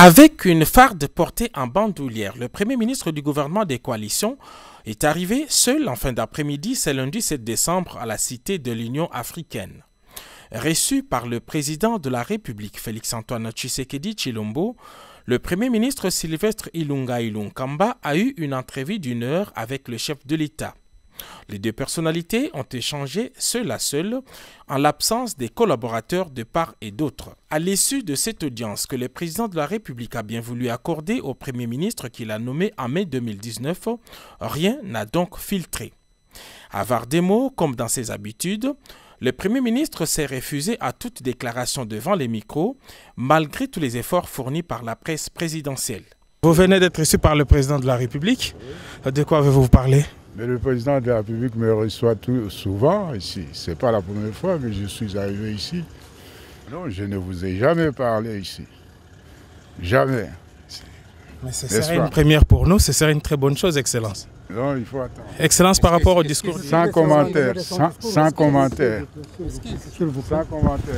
Avec une farde portée en bandoulière, le Premier ministre du gouvernement des coalitions est arrivé seul en fin d'après-midi, ce lundi 7 décembre, à la Cité de l'Union africaine. Reçu par le président de la République, Félix-Antoine Tshisekedi Tshilombo, le Premier ministre Sylvestre Ilunga Ilunkamba a eu une entrevue d'1 heure avec le chef de l'État. Les deux personnalités ont échangé seul à seul, en l'absence des collaborateurs de part et d'autre. À l'issue de cette audience que le président de la République a bien voulu accorder au Premier ministre qu'il a nommé en mai 2019, rien n'a donc filtré. Avare des mots, comme dans ses habitudes, le Premier ministre s'est refusé à toute déclaration devant les micros, malgré tous les efforts fournis par la presse présidentielle. Vous venez d'être reçu par le président de la République. De quoi avez-vous parlé? Mais le président de la République me reçoit souvent ici. Ce n'est pas la première fois que je suis arrivé ici. Non, je ne vous ai jamais parlé ici. Jamais. Mais ce serait une première pour nous, ce serait une très bonne chose, Excellence. Non, il faut attendre. Excellence, par rapport au discours... Sans commentaire, sans commentaire. Sans commentaire.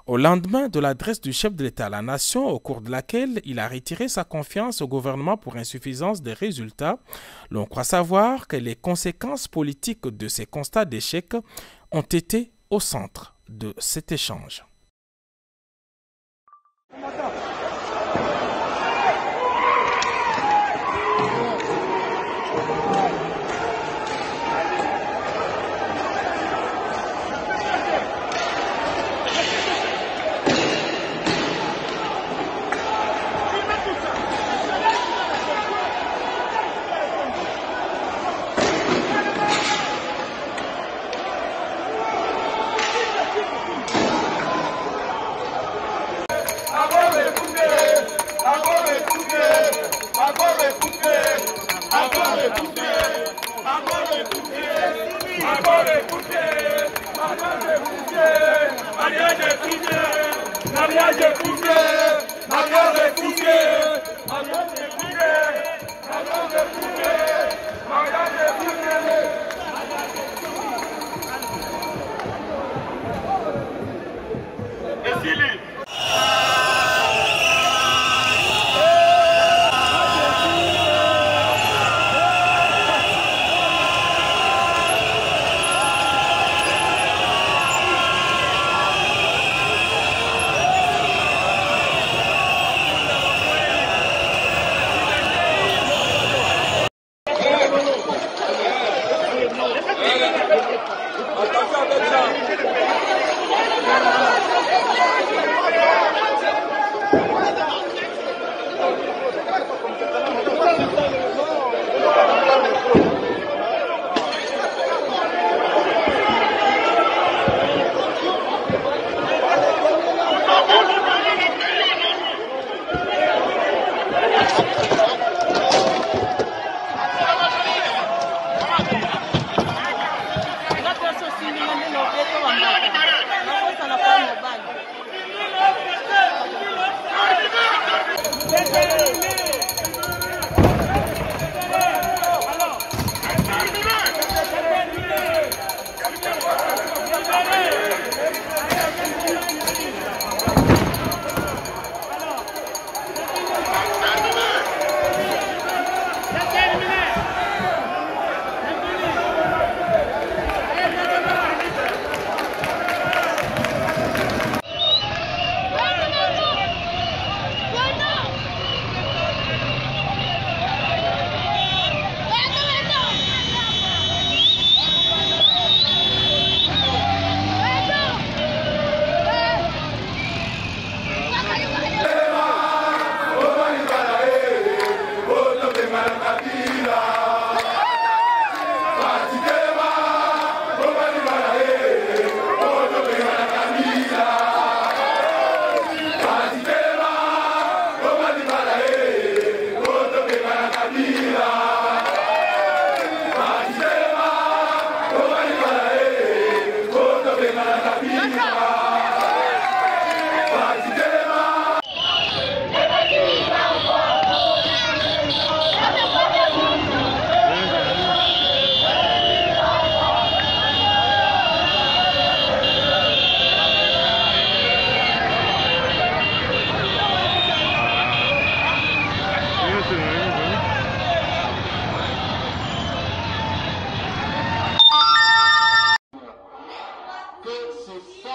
Au lendemain de l'adresse du chef de l'État à la nation, au cours de laquelle il a retiré sa confiance au gouvernement pour insuffisance des résultats, l'on croit savoir que les conséquences politiques de ces constats d'échec ont été au centre de cet échange.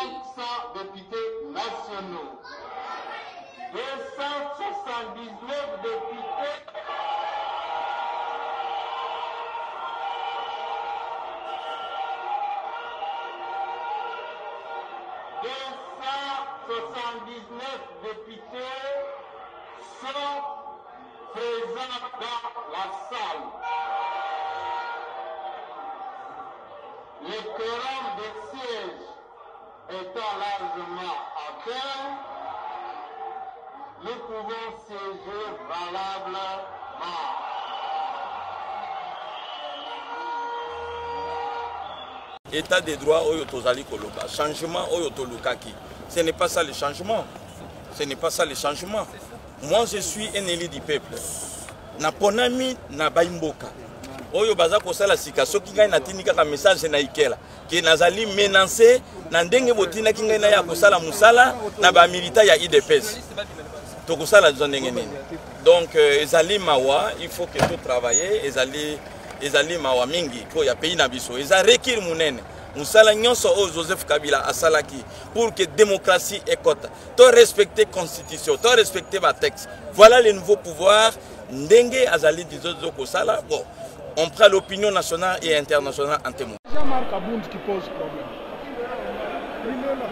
500 députés nationaux, 279 députés sont présents dans la salle. Le quorum des sièges étant largement atteint, nous pouvons siéger valablement. État des droits Oyo Tozali Koloba, changement Oyo Tolukaki. Ce n'est pas ça le changement. Ce n'est pas ça le changement. Moi je suis un élu du peuple. Na ponami na baimboka. Oyo baza kosala sika soki ngai natindika ka message na ikela. Ki nazali menacé na ndenge botina ki ngai na ya kosala musala na ba milita ya IDPS. Tokosala ndenge nini. Donc ezali mawa, il faut que tout travailler, ezali mawa mingi ko ya pays na biso. Eza rekil munene. Musala nyonso o Joseph Kabila asalaki pour que démocratie écoute. To respecter constitution, to respecter ma texte. Voilà les nouveaux pouvoirs. Ndenge azali dizozo kosala. Bon, on prend l'opinion nationale et internationale en témoin. Jean-Marc Abound qui pose problème. Il est là.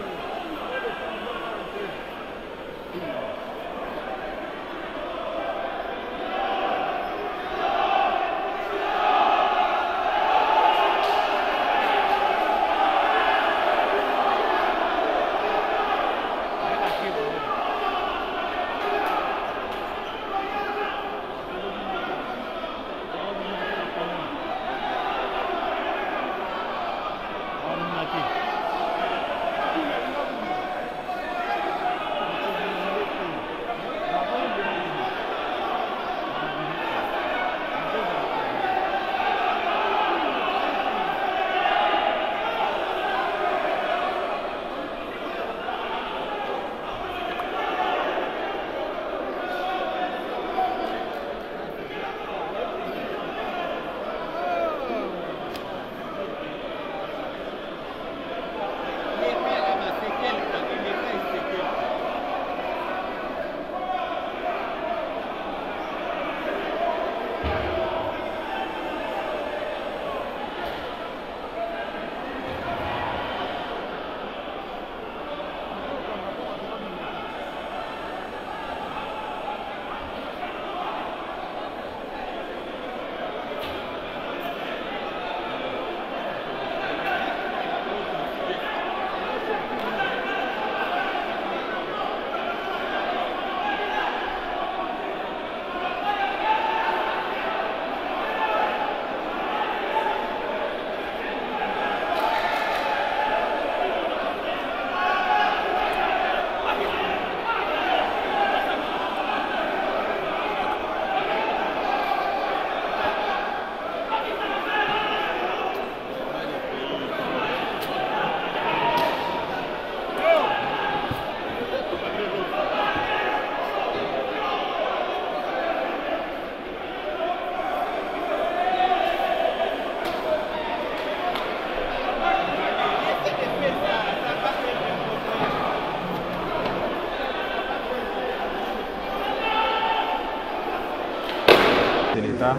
L'État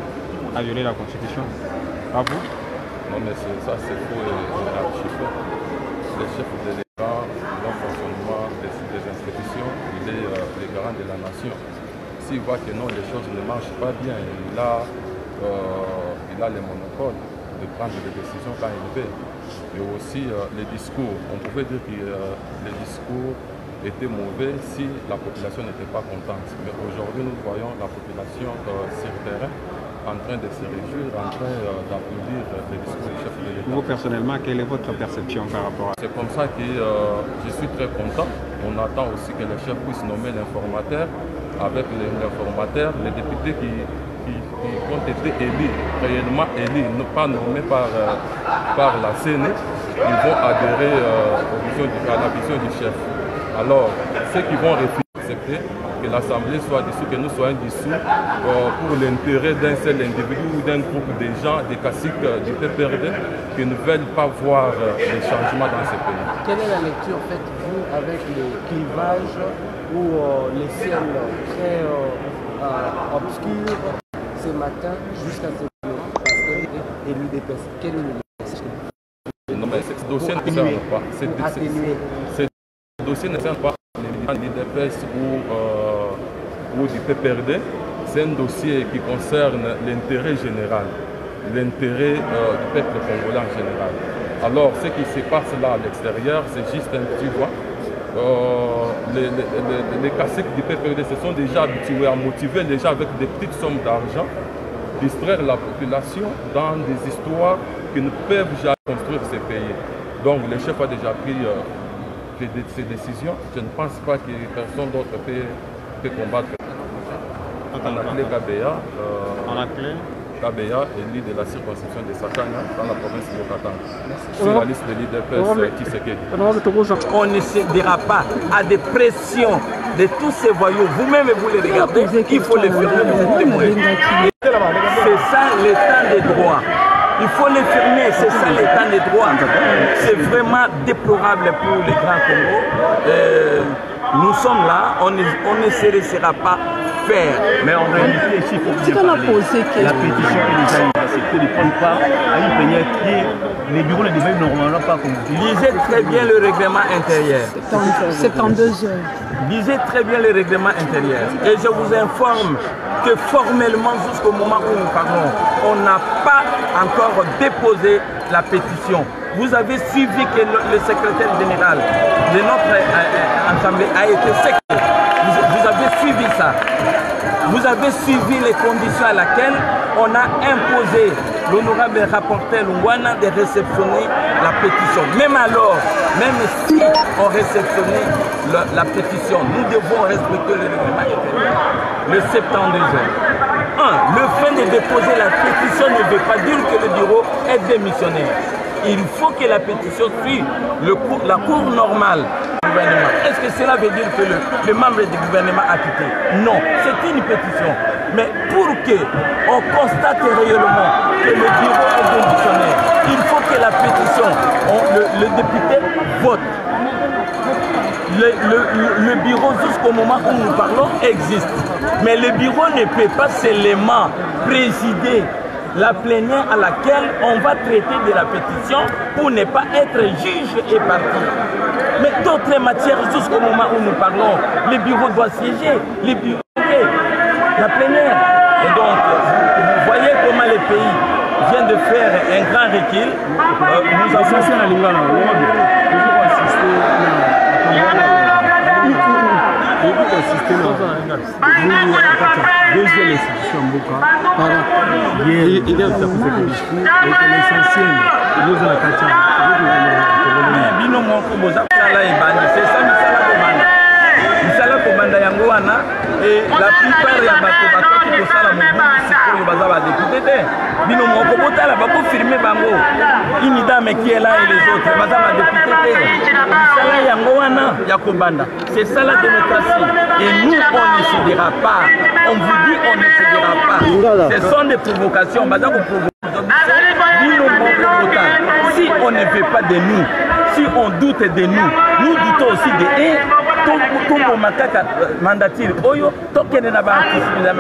a violé la Constitution. Pas vous? Non, mais ça c'est faux et archi-faux. Le chef de l'État, le fonctionnement des institutions, il est le garant de la nation. S'il voit que non, les choses ne marchent pas bien, il a le monopole de prendre des décisions quand il veut. Et aussi les discours. On pouvait dire que les discours étaient mauvais si la population n'était pas contente. Mais aujourd'hui, nous voyons la population sur le terrain en train de se réjouir, en train d'applaudir les discours du chef de l'État. Vous, personnellement, quelle est votre perception par rapport à ça? C'est comme ça que je suis très content. On attend aussi que le chef puisse nommer l'informateur. Avec l'informateur, les députés qui ont été élus, réellement élus, pas nommés par la CNE, ils vont adhérer à la vision du chef. Alors, ceux qui vont refuser accepter que l'Assemblée soit dissoute, que nous soyons dissous pour l'intérêt d'un seul individu ou d'un groupe de gens, des caciques du PPRD, qui ne veulent pas voir les changements dans ce pays. Quelle est la lecture faite, vous, avec les clivages ou les ciels très obscurs ce matin jusqu'à ce et l'UDPS? Quel est le message? Non, mais ce dossier ne concerne pas. Ce dossier ne concerne pas les militants de l'UDPS ou du PPRD. C'est un dossier qui concerne l'intérêt général, l'intérêt du peuple congolais en général. Alors, ce qui se passe là à l'extérieur, c'est juste un petit voix. Les caciques du PPRD se sont déjà habitués à motiver les gens avec des petites sommes d'argent, distraire la population dans des histoires qui ne peuvent jamais construire ces pays. Donc le chef a déjà pris ses décisions. Je ne pense pas que personne d'autre peut combattre. On a appelé KBA. KBA est l'île de la circonscription de Sakana dans la province de Katanga. Sur la liste de l'IDPS Tshisekedi. On ne cédera pas à des pressions de tous ces voyous. Vous-même, vous les regardez, il faut les fermer, vous témoignez. C'est ça l'état des droits. Il faut les fermer, c'est ça l'état des droits. C'est vraiment déplorable pour les grands Congo. Nous sommes là, on ne se laissera pas faire. Mais en réalité, il faut bien parler. La pétition est déjà acceptée de prendre part à une plénière qui est... Les bureaux ne deviennent normalement pas comme vous. Lisez très bien le règlement intérieur. 72 heures. Lisez très bien le règlement intérieur. Et je vous informe que formellement, jusqu'au moment où nous parlons, on n'a pas encore déposé la pétition. Vous avez suivi que le secrétaire général de notre assemblée a été secrétaire. Vous avez suivi ça. Vous avez suivi les conditions à laquelle on a imposé l'honorable rapporteur Lungwana de réceptionner la pétition. Même alors, même si on réceptionnait la pétition, nous devons respecter le règlement intérieur. Le 72 heures. Le fait de déposer la pétition ne veut pas dire que le bureau est démissionné. Il faut que la pétition suive la cour normale du gouvernement. Est-ce que cela veut dire que le membre du gouvernement a quitté? Non, c'est une pétition. Mais pour qu'on constate réellement que le bureau est démissionné, il faut que la pétition, le député vote. Le bureau, jusqu'au moment où nous parlons, existe. Mais le bureau ne peut pas seulement présider la plénière à laquelle on va traiter de la pétition pour ne pas être juge et parti. Mais d'autres matières, jusqu'au moment où nous parlons, le bureau doit siéger, le bureau, la plénière. Et donc, vous voyez comment le pays vient de faire un grand recul. Nous avons assisté à deuxième institution Mboka il y a un discours l'essentiel nous à la Katia bino moko boza sala ebandi c'est ça misala kobanda yango wana et la plupart ya bato bakoti kosala mobutu sikoyo baza badepute te bino moko botala bakofirme bango une dame qui est là et les autres baza badepute te misala yango wana ya kobanda c'est ça la démocratie et nous on ne cédera pas on vous dit on ne cédera pas ce sont des provocations baza koprovoquer bino moko botala si on ne veut pas de nous si on doute de nous nous doutons aussi de eux tout makaka mandature oyo tokende na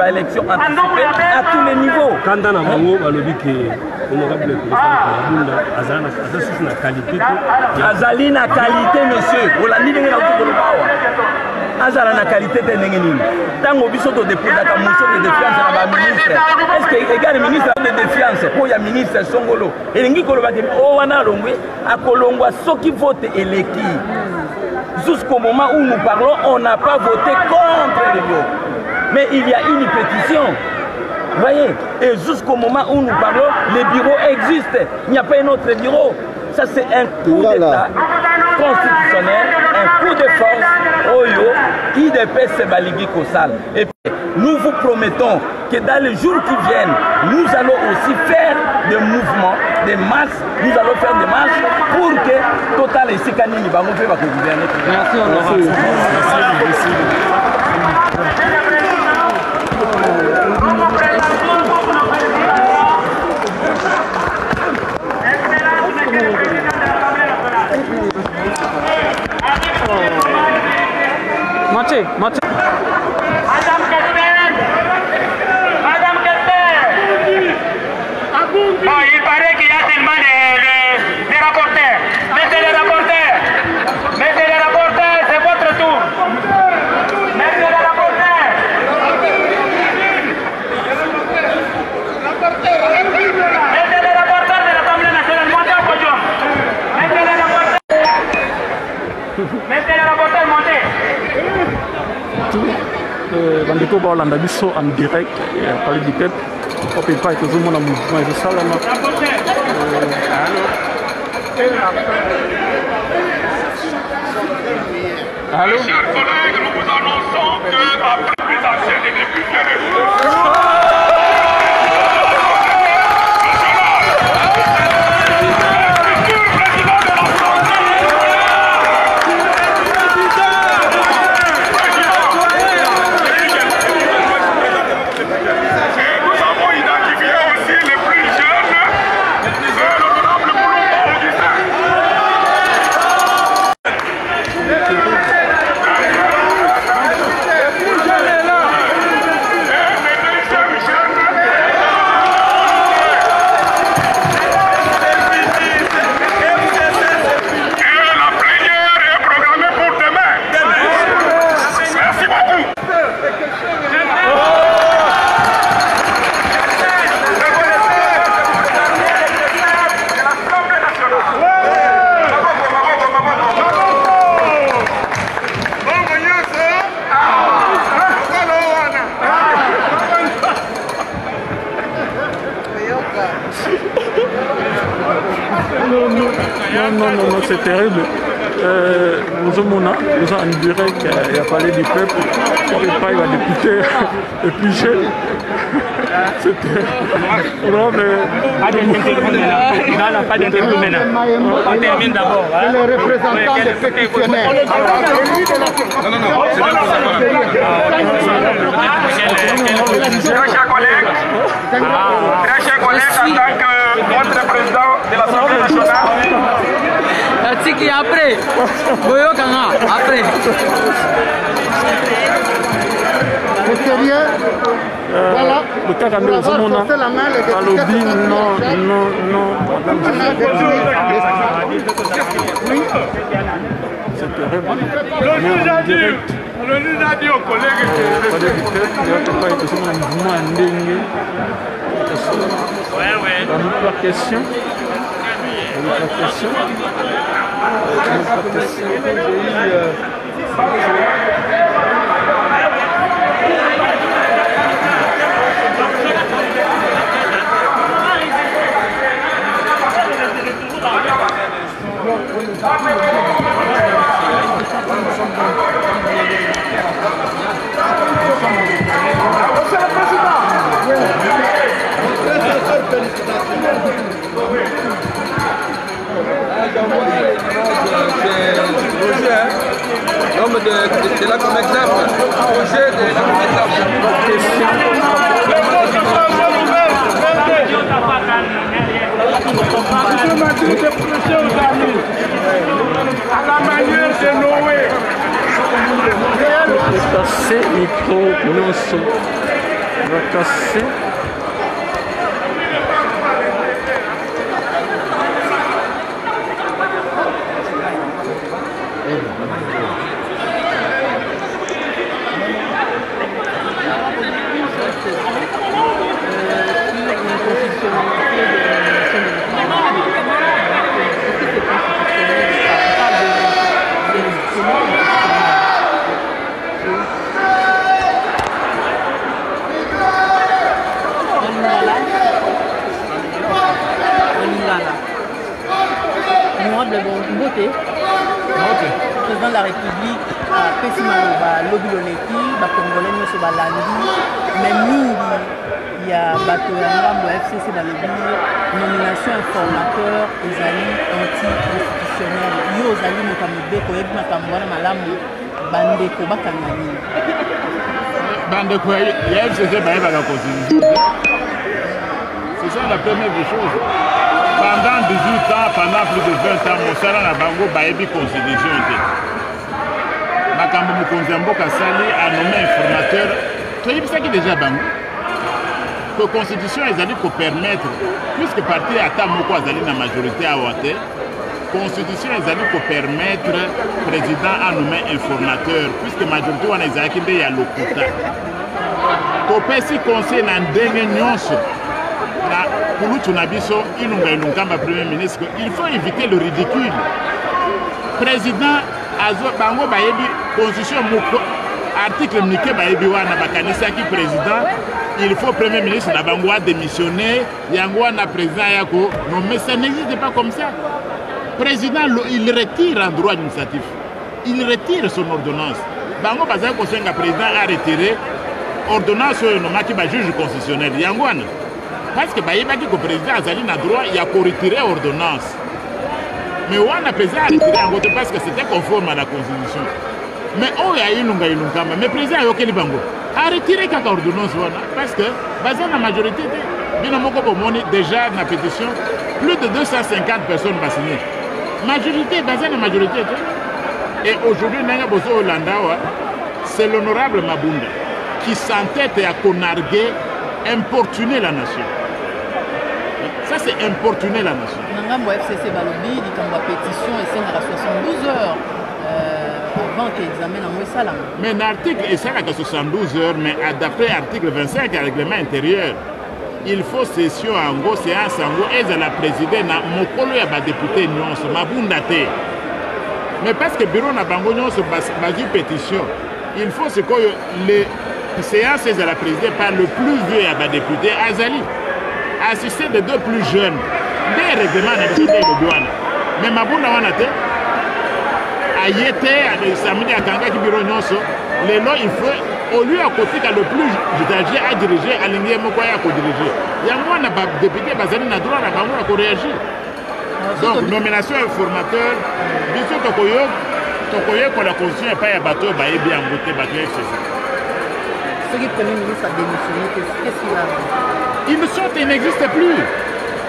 élection anticipée à tous les niveaux. Kanda na bango balobi ke honorable président azana qualité azali na qualité monsieur olandi ndenge na kolobawa azala na qualité te ndenge nini tango biso to déposaka motion de défiance na ba ministre est-ce que égal ministre de défiance po ya ministre Songolo elingi koloba ke o wana longwe akolongwa soki vote eleki. Jusqu'au moment où nous parlons, on n'a pas voté contre le bureau. Mais il y a une pétition. Vous voyez? Et jusqu'au moment où nous parlons, le bureau existe. Il n'y a pas un autre bureau. Ça, c'est un coup d'État constitutionnel, un coup de force, Oyo, qui dépêche ce Baligi Kossal. Et puis, nous vous promettons que dans les jours qui viennent, nous allons aussi faire des mouvements, des marches, nous allons faire des marches pour que Total et Sikanini va gouverner. Merci. Mathieu. Bon, il paraît qu'il y a tellement des rapporteurs. Mettez les rapporteurs. Mettez les rapporteurs, c'est votre tour. Mettez les rapporteurs. Mettez les rapporteurs de l'Assemblée nationale. Montez au podium. Mettez les rapporteurs. Mettez les rapporteurs, montez. Bandeko Baolanda Bisso en direct Palais du Peuple. On peut pas être tout le monde en mouvement et tout ça là. Allô? Chers collègues, nous vous annonçons que après plus ancienne exécution Non, c'est terrible. Nous sommes en direct, il y a Palais du Peuple, on ne peut pas, il va député le plus jeune. C'était. Non, mais. pas d'interview maintenant. On termine d'abord. Les représentants des pétitionnaires. Très chers collègues, en tant que notre président de l'Assemblée nationale. Tiki après. Boyokanga après. C'est sérieux. Voilà. Le cas quand nous sommes à lobby, non. C'est terrible. Le juge a dit aux collègues l'homme de là comme exemple. Roger de là comme exemple. à la manière de Noé. On va casser le micro, on va casser. Président de la République a fait lobby loleki, Congolais nous sur balandi, mais mingi il y a bateau ya FCC dans le nomination informateur ezali anti-constitutionnel. Yo ozali mokambe ko yebi makambo wana malamu bandeko bakanga nini? Bandeko ya FCC bayeba la constitution. C'est ça la première des choses. Pendant 18 ans, pendant plus de 20 ans, Mosala na bango bayebi constitution te. Makambo mokonzi mboka sali a nommé informateur. Toyebisaki déjà bango. Que constitution ezali ko permettre, puisque parti ata moko azali na majorité à Ouate, constitution ezali ko permettre président a nommé informateur, puisque majorité wana ezalaki nde ya lokuta. Topesi conseil na ndenge nyonso na kulutu na biso inunga ilunkamba premier ministre, il faut éviter le ridicule. Président azo bango bayebi constitution moko article mike bayebi wana bakanisaki président, il faut premier ministre na bango a démissionner, yango wana président yako non, mais ça n'existe pas comme ça. Président il retire un droit administratif, il retire son ordonnance. Bango bazali kosenga président a retiré ordonnance oyo nomaki ba juge constitutionnel yango wana, parce que bayebaki ko président azali na droit ya ko retirer ordonnance, mais wana président a retiré yango parce que c'était conforme à la constitution. Mais oyo ya ilunga ilunkama, mais président ayokeli bango a retiré kaka ordonnance wana parce que baza na majorité te. Bino moko bomoni déjà na pétition plus de 250 personnes va signer, majorité baza na majorité te. Et aujourd'hui nanga bozo Hollanda, c'est l'honorable Mabunda qui s'entête à conarguer, importuner la nation. Ça c'est importuner la nation. Nangambo FCC balobi likambo pétition et c'est à 72 heures avant que l'examen en Moussala. Mais l'article est 72 heures, mais d'après l'article 25 du règlement intérieur, il faut session en gros, séance en gros, et la présidente na mokolo ya ba député nyonso Mabunda te. Mais parce que bureau na bango nyonso bazu pétition, il faut ce que les séances de la présidente par le plus vieux à député Azali, assisté de deux plus jeunes, des règlements de douane. Mais Mabunda Wanate, Ayete, samedi à Kanga Kibiro Nyonso, les lois, il faut, au lieu à côté que le plus âgé à diriger, à l'ingé Mokoya à diriger. Il y a moins de députés Bazali na droit à Bango à réagir. Donc, nomination informateur, bien sûr, Tokoyo, quand la constitution n'est pas à bateau, bah, il est bien voté, bah, c'est ça. Ce qui est Premier ministre a démissionné, qu'est-ce qu'il a dit? Il n'existe plus.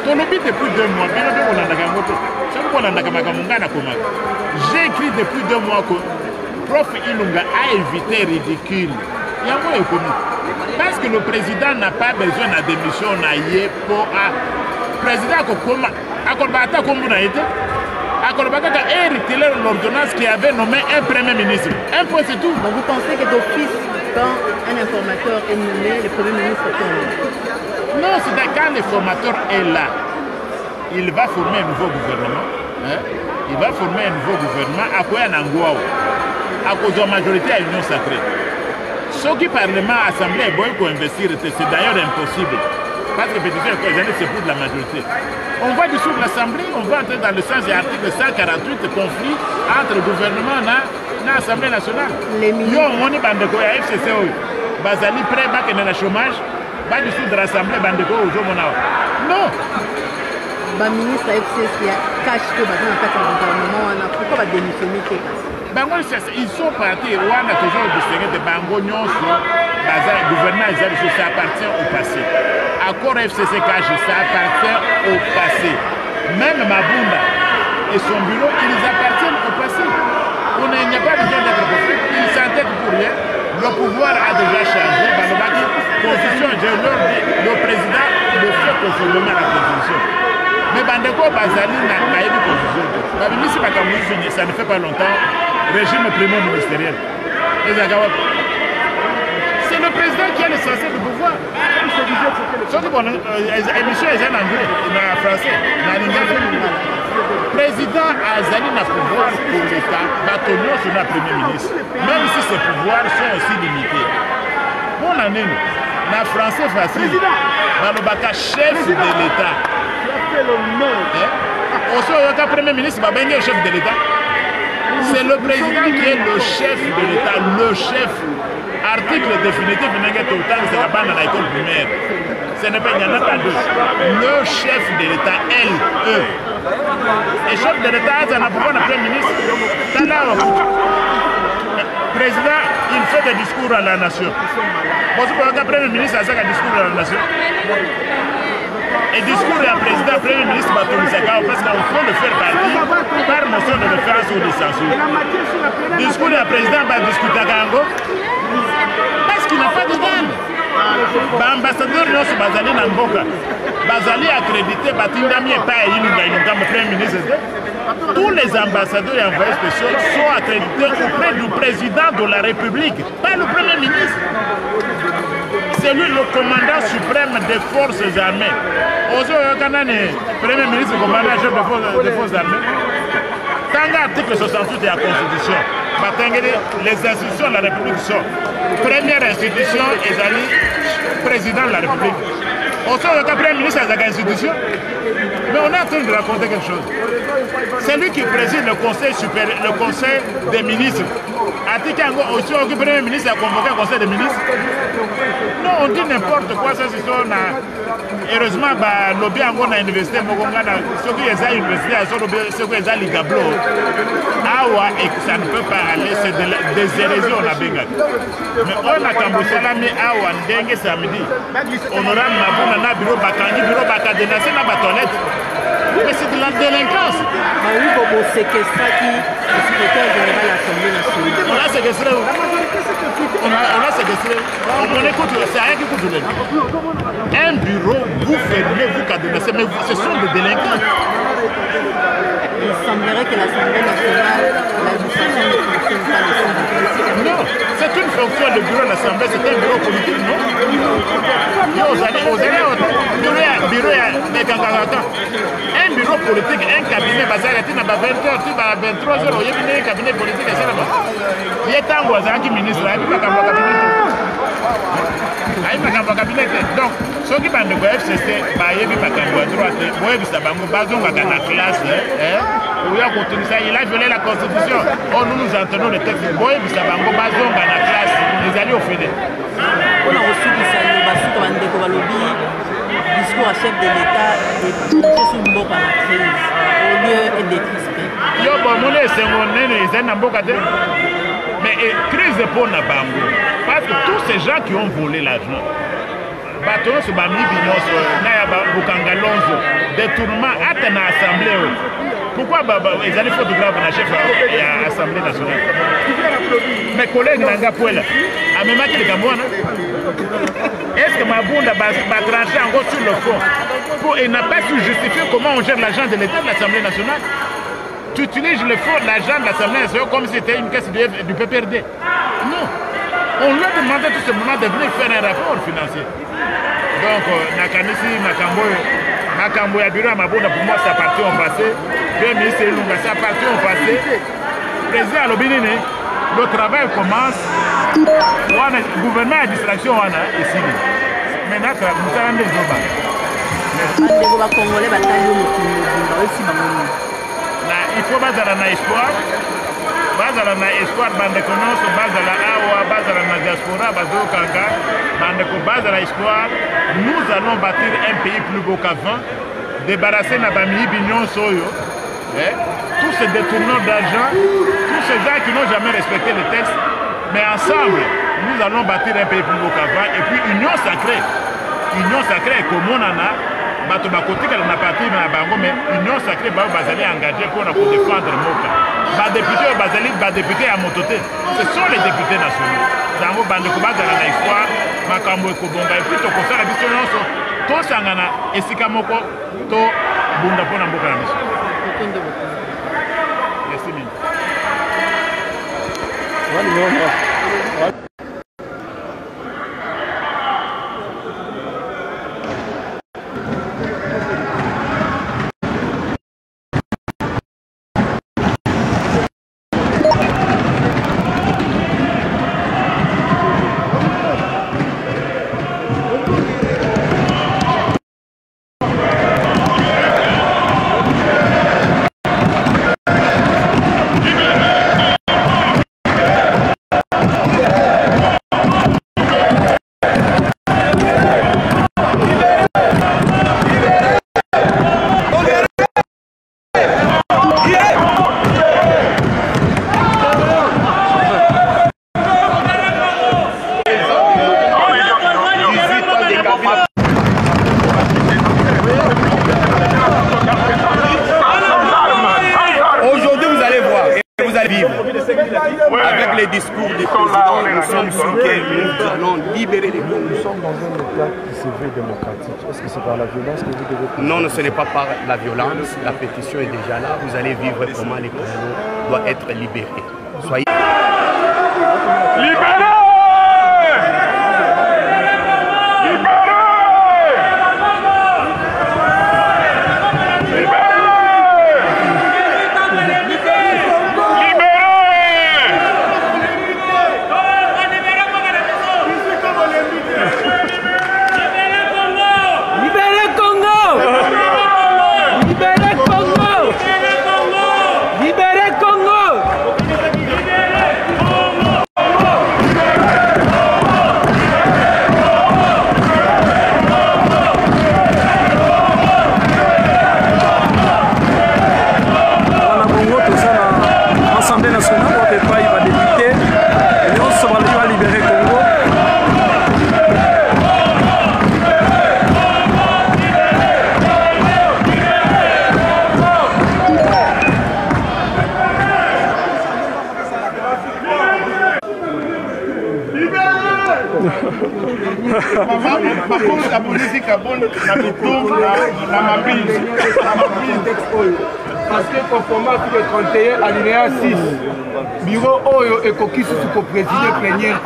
Ton lobby depuis 2 mois. J'ai écrit depuis 2 mois que Prof Ilunga a évité ridicule. Il y a moins économique. Parce que le président n'a pas besoin de démission pour le président Kokoma. Akolbata Kombuna était. Akolbata a hérité l'ordonnance qui avait nommé un premier ministre. Un point c'est tout. Donc vous pensez que d'office, quand un informateur est nommé, le premier ministre tombe? Non, c'est quand l'informateur est là, il va former un nouveau gouvernement. Hein? Il va former un nouveau gouvernement à quoi un angouaou, à cause de la majorité à l'Union sacrée. Ce qui Parlement, Assemblée, est pour investir, c'est d'ailleurs impossible. Parce que c'est pour la majorité. On va dissoudre l'Assemblée, on va entrer dans le sens de l'article 148, conflit entre le gouvernement et l'Assemblée nationale. Les ministres. On est bandeko ya FCC, Bazali prêt à qu'il y ait le chômage. Pas du tout de l'Assemblée bandeko au Zomonao. Non. Le ministre FCC cache que dans le gouvernement, pourquoi va démissionner? Ils sont partis, on a toujours distingué de Bango Nyonso, le gouvernement ça appartient au passé. Accord FCC cache, ça appartient au passé. Même Mabunda et son bureau, ils appartiennent au passé. Il n'y a pas besoin d'être profond, ils s'entêtent pour rien. Le pouvoir a déjà changé. Constitution, le président le fait conformément à la Constitution. Mais Bandeko Bazali n'a pas eu de Constitution. Ça ne fait pas longtemps. Régime premier ministériel. C'est le président qui a l'essentiel du pouvoir. Sauf que l'émission est en anglais, en français, en anglais. Président Azali n'a pouvoir pour l'État, bâtonnier sur le premier ministre. Même si ses pouvoirs sont aussi limités. Mon année, le français facile, Malobaka chef de l'État. Aussi, le premier ministre, le chef de l'État. C'est le président qui est le chef de l'État, le chef. Article définitif, c'est la bande à l'école primaire. Ce n'est pas, il y en a pas deux. Le chef de l'État, LE. Et chef de l'État, c'est un pouvoir de premier ministre. président, il fait des discours à la nation. Bon, c'est pour le Premier ministre a fait un discours à la nation. Et discours du président, Premier ministre Batoumizaka, parce qu'on peut le faire partie par motion de référence ou de censure. Discours du président va discuter à Gango parce qu'il n'a pas de gamme. L'ambassadeur Nyonso Bazali Namboka, Bazali accrédité, Batindami et pas le Premier ministre. Tous les ambassadeurs et envoyés spéciaux sont accrédités auprès du président de la République, pas le Premier ministre. C'est lui le commandant suprême des forces armées. Le Premier ministre, commandant chef des forces armées. Tant l'article 68 de la Constitution, les institutions de la République sont première institution et président de la République. On sait que le Premier ministre a une institution, mais on est en train de raconter quelque chose. C'est lui qui préside le conseil supérieur, le conseil des ministres. A-t-il aussi le Premier ministre a convoqué le conseil des ministres? Non, on dit n'importe quoi, ça c'est ça. Heureusement, le lobby à l'université, ceux qui ont l'université, ceux qui ont l'Igablo, et ça ne peut pas aller, c'est des hérésies, on a bien. Mais on a Kambosalami, Awa, Ndenge, samedi, honorable Mabuna, bureau Bakangi, bureau Bakadenase, na ba toilette. Mais c'est de la délinquance. Oui, bon, séquestré qui le secrétaire général de l'Assemblée nationale. On a séquestré. On a séquestré. On écoute, c'est rien qui écoute le. Un bureau, vous fermez, vous cadenassez, mais ce sont des délinquants. Il semblerait que l'Assemblée nationale, l'administration ne fonctionne pas de ça. Non, c'est une fonction de bureau de l'Assemblée, c'est un bureau politique, non? Un bureau politique, un cabinet basé à 20h, 23h, il y a un cabinet politique, il y a un ministre, donc, ceux qui ont le FCC, il a violé la Constitution. Oh, nous nous entendons le texte. Les alliés au FEDE. On a reçu discours à chef de l'État et sur une boca à la crise au lieu d'être mais crise pour Nabango. Parce que tous ces gens qui ont volé l'argent, Baton sur Bami Bignos, Naya Bukangalonzo, détournement à l'Assemblée. Pourquoi ils allaient photographe dans la chef de l'Assemblée nationale? Mes collègues n'ont pas à même que les Camerounais. Est-ce que Mabunda va trancher encore sur le fond? Il n'a pas su justifier comment on gère l'argent de l'État de l'Assemblée nationale. Tu utilises le fond de l'argent de l'Assemblée nationale comme si c'était une caisse du PPRD. Non. On lui a demandé tout simplement de venir faire un rapport financier. Donc, Nakanisi, Nakambo et Bureau Mabunda, pour moi, ça appartient au passé. Premier ministre Lunga, ça appartient au passé. Président Lobinine, le travail commence. Le gouvernement a distraction ici. Maintenant, nous avons des zones. Il faut baser na espoir. Bazala na espoir, bande konoso, bazala awa, bazala na diaspora, bazo kanga, bande ko bazala espoir. Nous allons bâtir un pays plus beau qu'avant, débarrasser na bami bignon soyo, tous ces détourneurs d'argent, tous ces gens qui n'ont jamais respecté les textes, mais ensemble, nous allons bâtir un pays plus beau qu'avant. Et puis union sacrée, comme on en a. Bato bakoti kala na parti na bango mais union sacrée ba bazali engagé pour na défendre Moka. Ba député ba député à Mototé. Ce sont les députés nationaux. Zango bande ko bazala na espoir makambo ko bonga et puis to ko sala biso nyonso to sangana esika moko to bunda pona mboka na biso. Merci. Avec les discours du président, nous sommes sûrs que nous allons libérer les Congos. Nous sommes dans un État qui se veut démocratique. Est-ce que c'est par la violence que vous devez... Non, ce n'est pas par la violence. La pétition est déjà là. Vous allez vivre comment les Congos doivent être libérés. Soyez... Libérés! Parce que conformément à l'article 31 alinéa 6, bureau Oyo et Koki sous président plénière.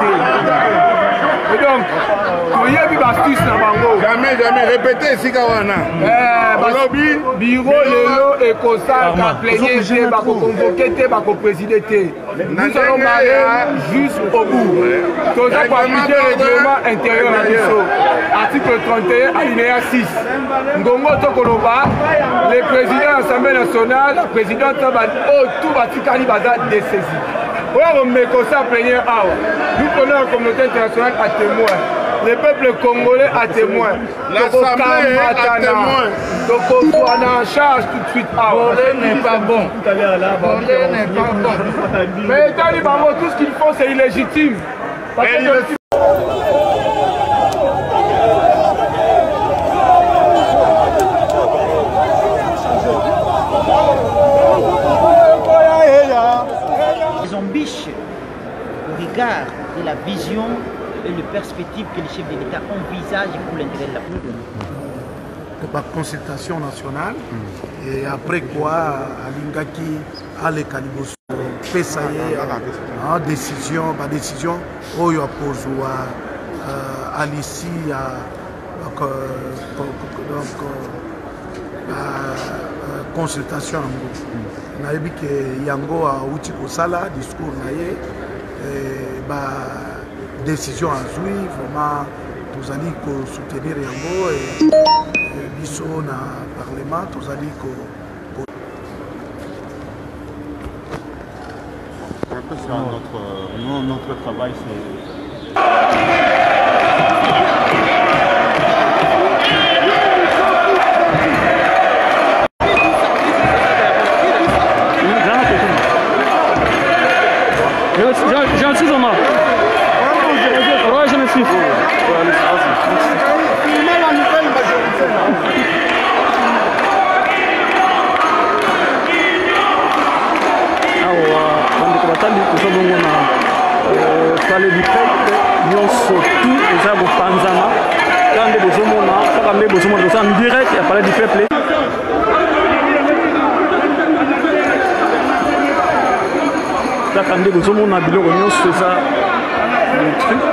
Et donc, voyez une astuce dans Bango. Jamais, répétez ici Kawana. Bureau Léo et Kosa plénière, bako convoqué, bako président. Nous allons marrer jusqu'au bout. Tout ça pour appliquer le règlement intérieur à l'ISO. Article 31 alinéa 6. Ngongo Tokoloba, le président de l'Assemblée nationale, la présidente tout Batikani Bada désaisi. Nous prenons la communauté internationale à témoin. Le peuple congolais à témoin. L'Assemblée à témoin. Donc on soit en charge tout de suite. Voler n'est pas bon. Voler n'est pas bon. Mais tout ce qu'ils font c'est illégitime. Parce que ils embûchent au regard de la vision et les perspectives que les chefs de l'État envisagent pour l'intérêt de la population. La consultation nationale et après quoi Alingaki a les Kaliboso Pesaye en décision Oyo appose à l'ici consultation nayebi ke yango auti kosala discours na ye décision azwi vraiment tozali soutenir yango biso na parlement tozali notre travail c'est J'ai un 6 en main. Ouais, j'en ai 6. batali tozobongo na kale bipete nyonso tu eza kopanzana kaka nde bozomona toza en direct ya palais du peuple. Kaka nde bozomona biloko nyonso eza détruit.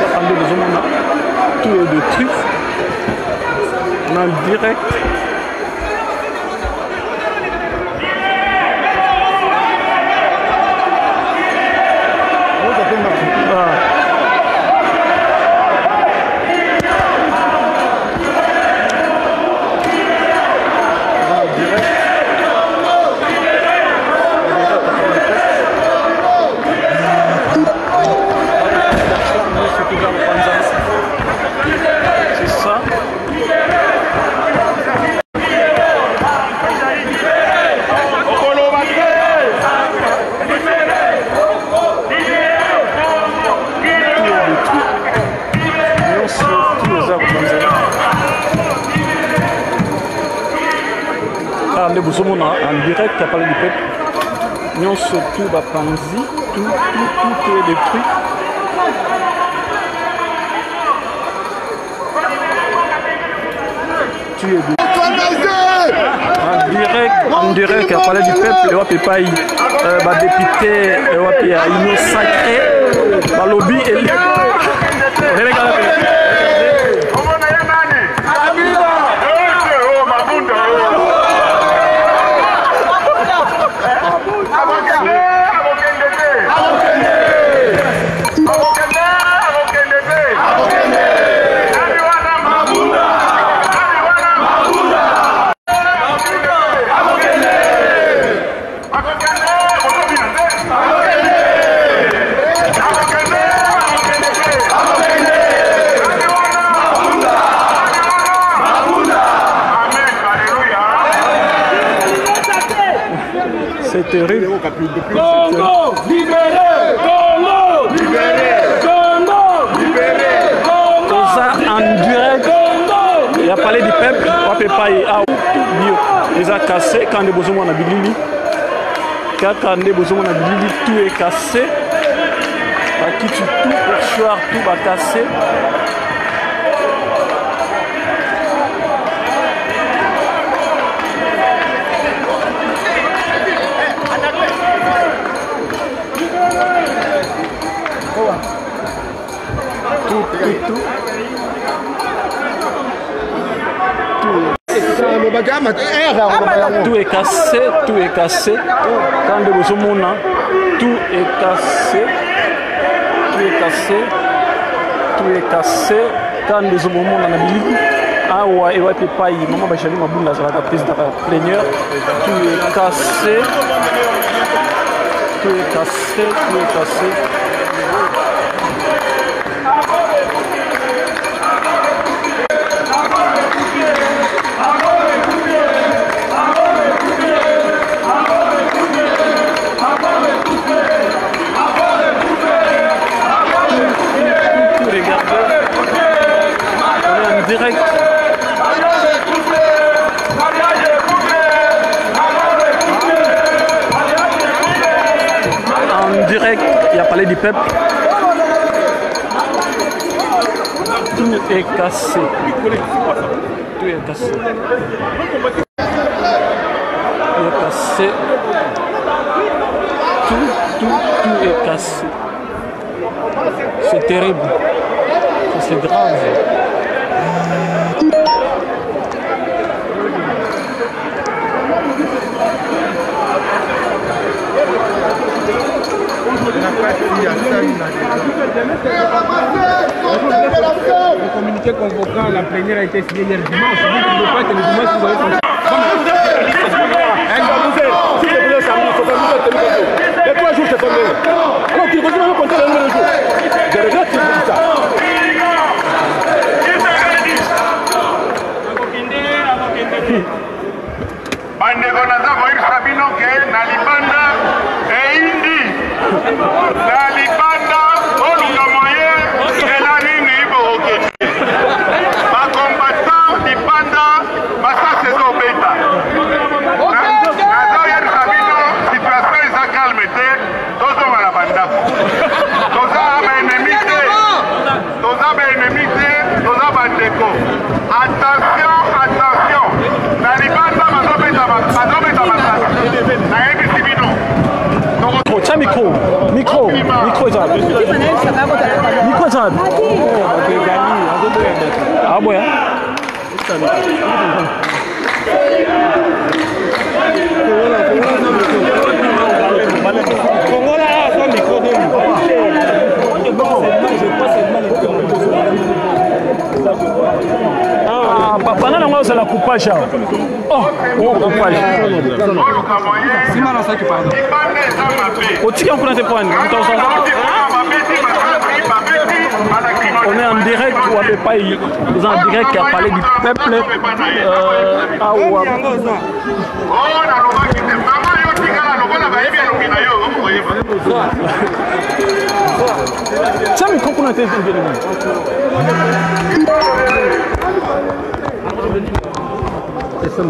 Kaka nde bozomona tout est détruit. On est en direct. bozomona en direct à parler du peuple. Nous surtout la Panzi, tout est détruit. Tu es en direct à parler du peuple, et on peut pas député, et on peut y sacré, le lobby et c'est terrible. Congo libéré! Congo libéré! Congo libéré! Tout ça en direct. Il y a parlé du peuple. On peut pas y aller. Ils ont cassé quand les besoins ont bilili. Quand les besoins ont bilili, tout est cassé. Qui tue tout pour soir, tout va casser. Tout est cassé, tout est cassé. Quand de Bozomona, tout est cassé, tout est cassé, tout est cassé. Quand de Bozomona n'a bilili, ah ouais, et ouais, pas y, maman Bachali Maboula, c'est la prise de la plénière. Tout est cassé, tout est cassé, tout est cassé. Direct. En direct, il y a parlé du peuple. Tout est cassé. Tout est cassé. Tout est cassé. Tout est cassé. C'est terrible. C'est grave. Le communiqué convoquant la plénière a été signé hier dimanche. Je ne veux pas que le dimanche vous avez pensé. Les 3 jours c'est tombé. Alors tu continues à me compter le nombre de jours. Je regrette que tu dis ça. bandeko naza koyebisa bino ke na libanda eindi na libanda oluka moye ela nini boke bakombatant libanda basasi ezobeta naza koyebisa bino situation eza calme te tozonga na bandako toza baennemi te toza baennemi te toza bandeko attention attention na libanda Tiens, micro, ça. Micro, ça. Ah ouais. Ah, papa, non, c'est la coupage. Oh, coupage. On est en direct ou à peu près, ils sont en direct qui a parlé du peuple. Tiens, mais comment on a été c'est ça,